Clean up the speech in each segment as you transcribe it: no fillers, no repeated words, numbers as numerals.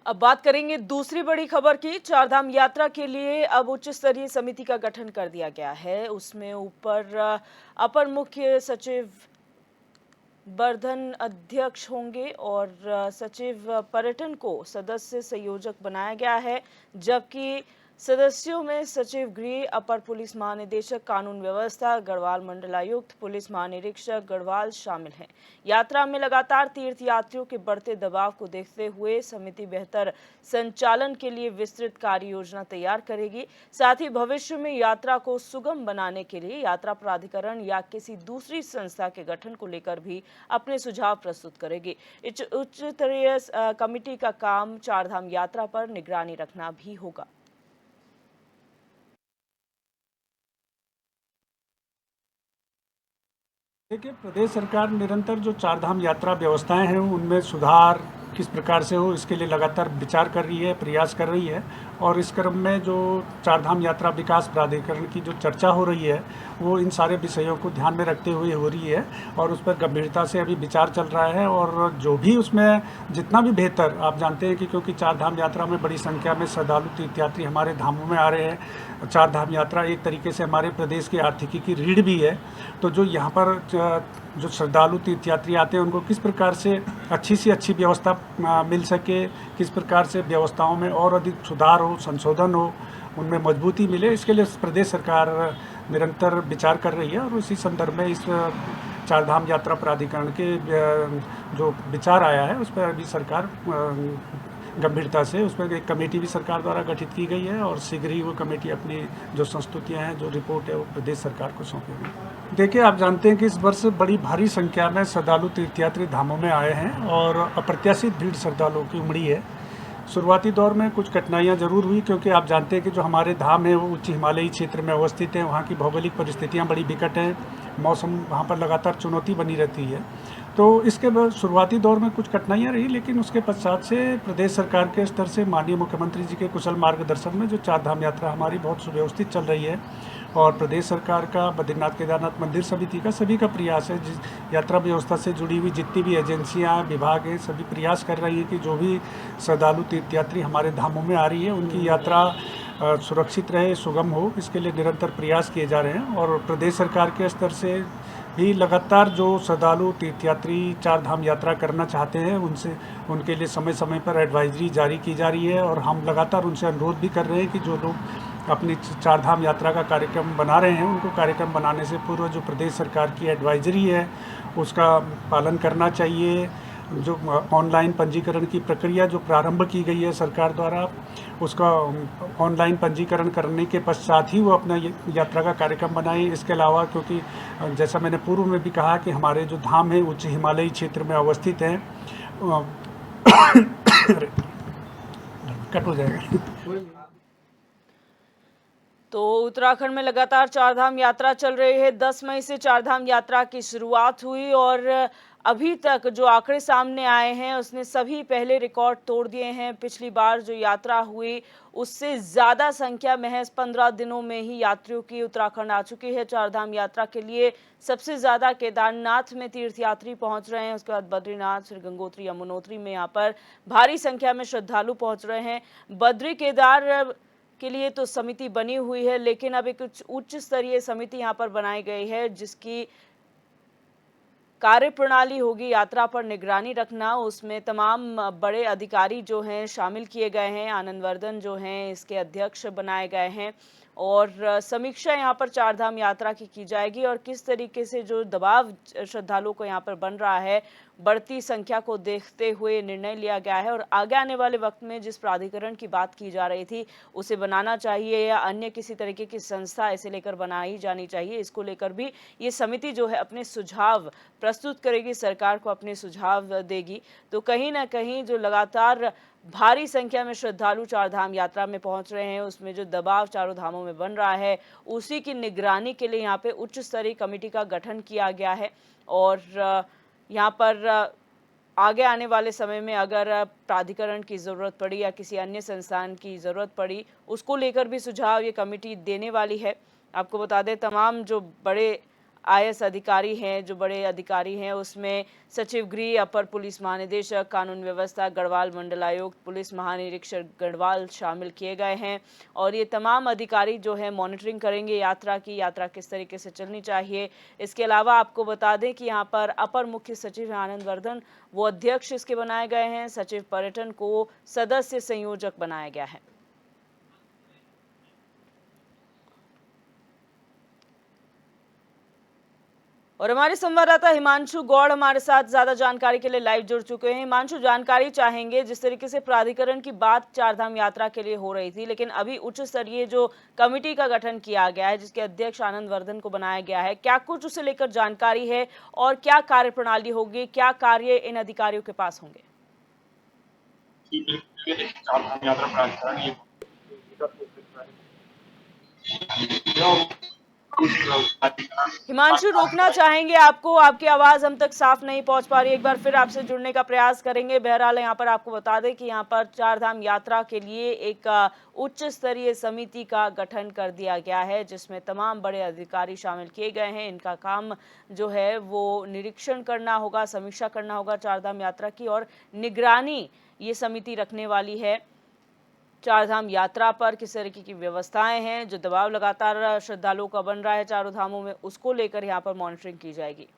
अब बात करेंगे दूसरी बड़ी खबर की। चारधाम यात्रा के लिए अब उच्च स्तरीय समिति का गठन कर दिया गया है। उसमें ऊपर अपर मुख्य सचिव वर्धन अध्यक्ष होंगे और सचिव पर्यटन को सदस्य संयोजक बनाया गया है, जबकि सदस्यों में सचिव गृह, अपर पुलिस महानिदेशक कानून व्यवस्था, गढ़वाल मंडलायुक्त, पुलिस महानिरीक्षक गढ़वाल शामिल हैं। यात्रा में लगातार तीर्थयात्रियों के बढ़ते दबाव को देखते हुए समिति बेहतर संचालन के लिए विस्तृत कार्य योजना तैयार करेगी। साथ ही भविष्य में यात्रा को सुगम बनाने के लिए यात्रा प्राधिकरण या किसी दूसरी संस्था के गठन को लेकर भी अपने सुझाव प्रस्तुत करेगी। उच्च स्तरीय कमेटी का काम चारधाम यात्रा पर निगरानी रखना भी होगा। देखिए, प्रदेश सरकार निरंतर जो चारधाम यात्रा व्यवस्थाएं हैं उनमें सुधार किस प्रकार से हो, इसके लिए लगातार विचार कर रही है, प्रयास कर रही है। और इस क्रम में जो चारधाम यात्रा विकास प्राधिकरण की जो चर्चा हो रही है वो इन सारे विषयों को ध्यान में रखते हुए हो रही है और उस पर गंभीरता से अभी विचार चल रहा है। और जो भी उसमें जितना भी बेहतर, आप जानते हैं कि क्योंकि चारधाम यात्रा में बड़ी संख्या में श्रद्धालु तीर्थयात्री हमारे धामों में आ रहे हैं। चारधाम यात्रा एक तरीके से हमारे प्रदेश की आर्थिकी की रीढ़ भी है। तो जो यहाँ पर जो श्रद्धालु तीर्थयात्री आते हैं उनको किस प्रकार से अच्छी से अच्छी व्यवस्था मिल सके, किस प्रकार से व्यवस्थाओं में और अधिक सुधार हो, संशोधन हो, उनमें मजबूती मिले, इसके लिए प्रदेश सरकार निरंतर विचार कर रही है। और उसी संदर्भ में इस चारधाम यात्रा प्राधिकरण के जो विचार आया है उस पर अभी सरकार गंभीरता से, उस पर एक कमेटी भी सरकार द्वारा गठित की गई है और शीघ्र ही वो कमेटी अपनी जो संस्तुतियां हैं, जो रिपोर्ट है, वो प्रदेश सरकार को सौंपेगी। देखिए, आप जानते हैं कि इस वर्ष बड़ी भारी संख्या में श्रद्धालु तीर्थयात्री धामों में आए हैं और अप्रत्याशित भीड़ श्रद्धालुओं की उमड़ी है। शुरुआती दौर में कुछ कठिनाइयां जरूर हुई, क्योंकि आप जानते हैं कि जो हमारे धाम है वो उच्च हिमालयी क्षेत्र में अवस्थित है। वहाँ की भौगोलिक परिस्थितियाँ बड़ी विकट हैं, मौसम वहाँ पर लगातार चुनौती बनी रहती है। तो इसके बाद शुरुआती दौर में कुछ कठिनाइयाँ रही, लेकिन उसके पश्चात से प्रदेश सरकार के स्तर से माननीय मुख्यमंत्री जी के कुशल मार्गदर्शन में जो चारधाम यात्रा हमारी बहुत सुव्यवस्थित चल रही है। और प्रदेश सरकार का, बद्रीनाथ केदारनाथ मंदिर समिति का, सभी का प्रयास है, जिस यात्रा व्यवस्था से जुड़ी हुई जितनी भी एजेंसियां, विभाग हैं, सभी प्रयास कर रही हैं कि जो भी श्रद्धालु तीर्थयात्री हमारे धामों में आ रही है उनकी यात्रा सुरक्षित रहे, सुगम हो, इसके लिए निरंतर प्रयास किए जा रहे हैं। और प्रदेश सरकार के स्तर से भी लगातार जो श्रद्धालु तीर्थयात्री चारधाम यात्रा करना चाहते हैं उनके लिए समय समय पर एडवाइजरी जारी की जा रही है। और हम लगातार उनसे अनुरोध भी कर रहे हैं कि जो लोग अपनी चारधाम यात्रा का कार्यक्रम बना रहे हैं उनको कार्यक्रम बनाने से पूर्व जो प्रदेश सरकार की एडवाइजरी है उसका पालन करना चाहिए। जो ऑनलाइन पंजीकरण की प्रक्रिया जो प्रारंभ की गई है सरकार द्वारा, उसका ऑनलाइन पंजीकरण करने के पश्चात ही वो अपना यात्रा का कार्यक्रम बनाए। इसके अलावा, क्योंकि जैसा मैंने पूर्व में भी कहा कि हमारे जो धाम है उच्च हिमालयी क्षेत्र में अवस्थित हैं, कट हो जाएगा। तो उत्तराखंड में लगातार चारधाम यात्रा चल रही है। 10 मई से चारधाम यात्रा की शुरुआत हुई और अभी तक जो आंकड़े सामने आए हैं उसने सभी पहले रिकॉर्ड तोड़ दिए हैं। पिछली बार जो यात्रा हुई उससे ज़्यादा संख्या महज 15 दिनों में ही यात्रियों की उत्तराखंड आ चुकी है। चारधाम यात्रा के लिए सबसे ज़्यादा केदारनाथ में तीर्थयात्री पहुंच रहे हैं, उसके बाद बद्रीनाथ, श्री गंगोत्री, यमुनोत्री में यहाँ पर भारी संख्या में श्रद्धालु पहुँच रहे हैं। बद्री केदार के लिए तो समिति बनी हुई है, लेकिन अब एक उच्च स्तरीय समिति यहाँ पर बनाई गई है जिसकी कार्यप्रणाली होगी यात्रा पर निगरानी रखना। उसमें तमाम बड़े अधिकारी जो हैं शामिल किए गए हैं। आनंदवर्धन जो हैं इसके अध्यक्ष बनाए गए हैं और समीक्षा यहाँ पर चारधाम यात्रा की जाएगी और किस तरीके से जो दबाव श्रद्धालुओं को यहाँ पर बन रहा है, बढ़ती संख्या को देखते हुए निर्णय लिया गया है। और आगे आने वाले वक्त में जिस प्राधिकरण की बात की जा रही थी उसे बनाना चाहिए या अन्य किसी तरीके की संस्था इसे लेकर बनाई जानी चाहिए, इसको लेकर भी ये समिति जो है अपने सुझाव प्रस्तुत करेगी, सरकार को अपने सुझाव देगी। तो कहीं ना कहीं जो लगातार भारी संख्या में श्रद्धालु चारधाम यात्रा में पहुंच रहे हैं उसमें जो दबाव चारों धामों में बन रहा है उसी की निगरानी के लिए यहाँ पे उच्च स्तरीय कमेटी का गठन किया गया है। और यहाँ पर आगे आने वाले समय में अगर प्राधिकरण की ज़रूरत पड़ी या किसी अन्य संस्थान की ज़रूरत पड़ी उसको लेकर भी सुझाव ये कमेटी देने वाली है। आपको बता दें, तमाम जो बड़े आईएएस अधिकारी हैं, जो बड़े अधिकारी हैं, उसमें सचिव गृह, अपर पुलिस महानिदेशक, कानून व्यवस्था, गढ़वाल मंडलायुक्त, पुलिस महानिरीक्षक गढ़वाल शामिल किए गए हैं। और ये तमाम अधिकारी जो है मॉनिटरिंग करेंगे यात्रा की, यात्रा किस तरीके से चलनी चाहिए। इसके अलावा आपको बता दें कि यहाँ पर अपर मुख्य सचिव आनंद वर्धन, वो अध्यक्ष इसके बनाए गए हैं। सचिव पर्यटन को सदस्य संयोजक बनाया गया है। और हमारे संवाददाता हिमांशु गौड़ हमारे साथ ज्यादा जानकारी के लिए लाइव जुड़ चुके हैं। हिमांशु, जानकारी चाहेंगे, जिस तरीके से प्राधिकरण की बात चारधाम यात्रा के लिए हो रही थी, लेकिन अभी उच्च स्तरीय जो कमेटी का गठन किया गया है, जिसके अध्यक्ष आनंद वर्धन को बनाया गया है, क्या कुछ उसे लेकर जानकारी है और क्या कार्यप्रणाली होगी, क्या कार्य इन अधिकारियों के पास होंगे? चारधाम यात्रा प्राधिकरण ये हिमांशु, रोकना चाहेंगे आपको, आपकी आवाज हम तक साफ नहीं पहुंच पा रही। एक बार फिर आपसे जुड़ने का प्रयास करेंगे। बहरहाल यहाँ पर आपको बता दें कि यहाँ पर चारधाम यात्रा के लिए एक उच्च स्तरीय समिति का गठन कर दिया गया है, जिसमें तमाम बड़े अधिकारी शामिल किए गए हैं। इनका काम जो है वो निरीक्षण करना होगा, समीक्षा करना होगा चारधाम यात्रा की, और निगरानी ये समिति रखने वाली है चारधाम यात्रा पर किस तरीके की व्यवस्थाएं हैं, जो दबाव लगातार श्रद्धालुओं का बन रहा है चारों धामों में, उसको लेकर यहाँ पर मॉनिटरिंग की जाएगी।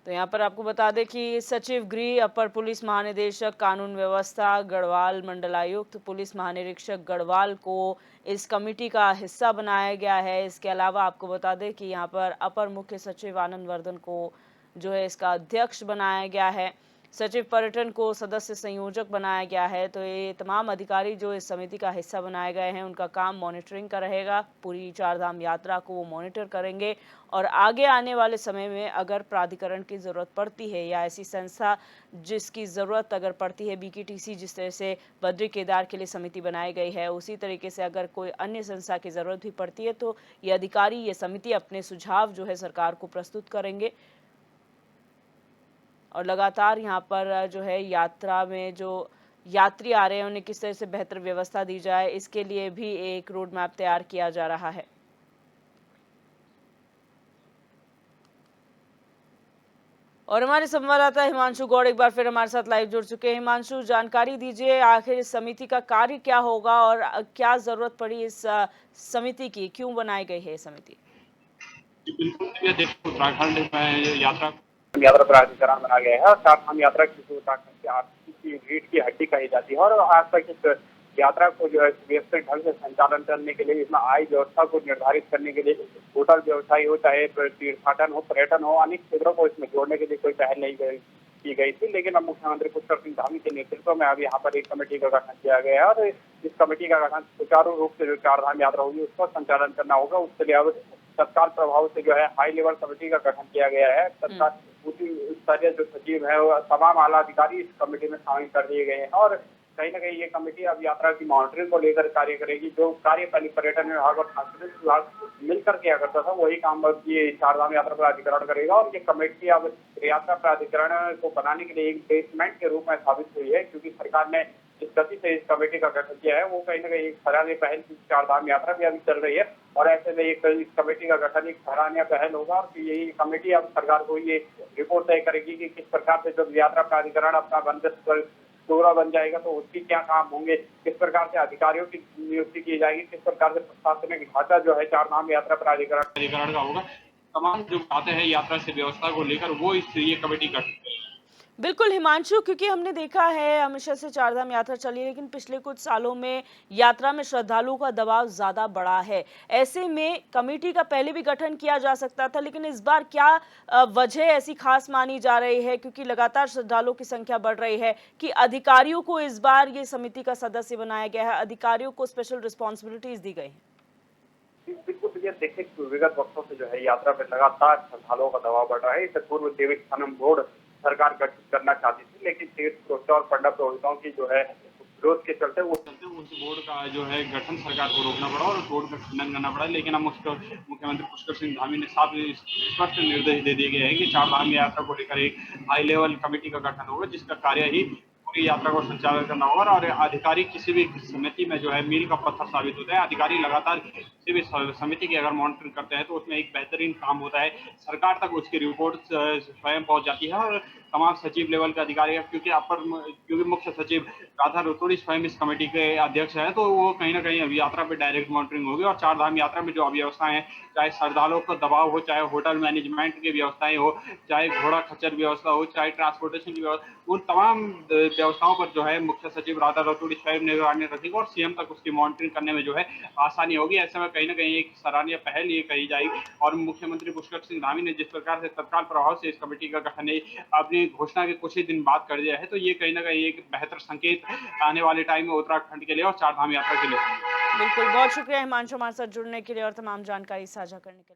तो यहाँ पर आपको बता दें कि सचिव गृह, अपर पुलिस महानिदेशक, कानून व्यवस्था, गढ़वाल मंडलायुक्त, पुलिस महानिरीक्षक गढ़वाल को इस कमेटी का हिस्सा बनाया गया है। इसके अलावा आपको बता दें कि यहाँ पर अपर मुख्य सचिव आनंद वर्धन को जो है इसका अध्यक्ष बनाया गया है। सचिव पर्यटन को सदस्य संयोजक बनाया गया है। तो ये तमाम अधिकारी जो इस समिति का हिस्सा बनाए गए हैं, उनका काम मॉनिटरिंग का रहेगा। पूरी चारधाम यात्रा को वो मॉनिटर करेंगे और आगे आने वाले समय में अगर प्राधिकरण की ज़रूरत पड़ती है या ऐसी संस्था जिसकी ज़रूरत अगर पड़ती है, बीकेटीसी जिस तरह से बद्री केदार के लिए समिति बनाई गई है, उसी तरीके से अगर कोई अन्य संस्था की ज़रूरत भी पड़ती है तो ये अधिकारी, ये समिति अपने सुझाव जो है सरकार को प्रस्तुत करेंगे। और लगातार यहाँ पर जो है यात्रा में जो यात्री आ रहे हैं उन्हें किस तरह से बेहतर व्यवस्था दी जाए, इसके लिए भी एक रोड मैप तैयार किया जा रहा है। और हमारे संवाददाता हिमांशु गौड़ एक बार फिर हमारे साथ लाइव जुड़ चुके हैं। हिमांशु, जानकारी दीजिए, आखिर इस समिति का कार्य क्या होगा और क्या जरूरत पड़ी इस समिति की, क्यों बनाई गई है ये समिति? बिल्कुल, देखो उत्तराखंड में यात्रा प्राधिकरण बना गया है और चारधाम यात्रा की उत्तराखंड की आर्थिक रीढ़ की हड्डी कही जाती है और आज तक इस यात्रा को जो है व्यवस्थित ढंग से संचालन करने के लिए, इसमें आय व्यवस्था को निर्धारित करने के लिए होटल व्यवसायी हो, चाहे तीर्थाटन हो, पर्यटन हो, अनेक क्षेत्रों को इसमें जोड़ने के लिए कोई पहल नहीं की गई थी। लेकिन अब मुख्यमंत्री पुष्कर सिंह धामी के नेतृत्व में अब यहाँ पर एक कमेटी का गठन किया गया है और इस कमेटी का गठन सुचारू रूप से जो चारधाम यात्रा होगी उसका संचालन करना होगा। उसके लिए अब तत्काल प्रभाव से जो है हाई लेवल कमेटी का गठन किया गया है। तत्काल स्तरीय जो सचिव है वो तमाम आला अधिकारी इस कमेटी में शामिल कर दिए गए हैं और कहीं ना कहीं ये कमेटी अब यात्रा की मॉनिटरिंग को लेकर कार्य करेगी। जो कार्य पहले पर्यटन विभाग और सांस्कृतिक विभाग मिलकर किया करता था, वही काम अब ये चारधाम यात्रा प्राधिकरण करेगा और ये कमेटी अब यात्रा प्राधिकरण को बनाने के लिए एक बेसमेंट के रूप में साबित हुई है, क्योंकि सरकार ने जिस गति से इस कमेटी का गठन किया है वो कहीं ना कहीं एक सराहनीय पहल की। चारधाम यात्रा भी अभी चल रही है और ऐसे में एक इस कमेटी का गठन एक सराहनीय पहल होगा और यही कमेटी अब सरकार को ये रिपोर्ट तय करेगी कि किस प्रकार से जब यात्रा प्राधिकरण अपना दोहरा बन जाएगा तो उसकी क्या काम होंगे, किस प्रकार से अधिकारियों की नियुक्ति की जाएगी, किस प्रकार से प्रशासनिक ढांचा जो है चारधाम यात्रा प्राधिकरण का होगा। तमाम जो बातें हैं यात्रा से व्यवस्था को लेकर वो ये कमेटी गठित करेगी। बिल्कुल हिमांशु, क्योंकि हमने देखा है हमेशा से चारधाम यात्रा चली है, लेकिन पिछले कुछ सालों में यात्रा में श्रद्धालुओं का दबाव ज्यादा बढ़ा है। ऐसे में कमेटी का पहले भी गठन किया जा सकता था, लेकिन इस बार क्या वजह ऐसी खास मानी जा रही है, क्योंकि लगातार श्रद्धालुओं की संख्या बढ़ रही है, कि अधिकारियों को इस बार ये समिति का सदस्य बनाया गया है, अधिकारियों को स्पेशल रिस्पॉन्सिबिलिटीज दी गई है? बिल्कुल, ये देखिए विगत वर्षों से जो है यात्रा में लगातार श्रद्धालुओं का दबाव बढ़ रहा है। इससे पूर्व देवस्थानम बोर्ड सरकार गठित करना चाहती थी, लेकिन तीर्थ और पंडा पुरोहितों की जो है विरोध के चलते उस बोर्ड का जो है गठन सरकार को रोकना पड़ा और बोर्ड का खंडन करना पड़ा। लेकिन अब उसको मुख्यमंत्री पुष्कर सिंह धामी ने साफ स्पष्ट निर्देश दे दिए गए हैं कि चारधाम यात्रा को लेकर एक हाई लेवल कमेटी का गठन होगा, जिसका कार्य ही पूरी यात्रा को संचालन करना होगा और अधिकारी किसी भी समिति में जो है मील का पत्थर साबित होता है। अधिकारी लगातार किसी भी समिति की अगर मॉनिटरिंग करते हैं तो उसमें एक बेहतरीन काम होता है, सरकार तक उसकी रिपोर्ट स्वयं पहुंच जाती है और तमाम सचिव लेवल के अधिकारी, क्योंकि मुख्य सचिव राधा रतूड़ी स्वयं इस कमेटी के अध्यक्ष है, तो वो कहीं ना कहीं अब यात्रा पे डायरेक्ट मॉनिटरिंग होगी और चार धाम यात्रा में जो अव्यवस्थाएं हैं, चाहे श्रद्धालुओं को दबाव हो, चाहे होटल मैनेजमेंट की व्यवस्थाएं हो, चाहे घोड़ा खच्चर व्यवस्था हो, चाहे ट्रांसपोर्टेशन की व्यवस्था, उन तमाम व्यवस्थाओं पर जो है मुख्य सचिव राधा रतूड़ी स्वयं निगरानी रखेगी और सीएम तक उसकी मॉनिटरिंग करने में जो है आसानी होगी। ऐसे में कहीं ना कहीं एक सराहनीय पहल ये कही जाएगी और मुख्यमंत्री पुष्कर सिंह धामी ने जिस प्रकार से तत्काल प्रभाव से इस कमेटी का गठन अपनी घोषणा के कुछ ही दिन बाद कर दिया है, तो ये कहीं ना कहीं एक बेहतर संकेत आने वाले टाइम में उत्तराखंड के लिए और चार धाम यात्रा के लिए। बिल्कुल, बहुत शुक्रिया हिमांशु हमारे साथ जुड़ने के लिए और तमाम जानकारी साझा करने के लिए।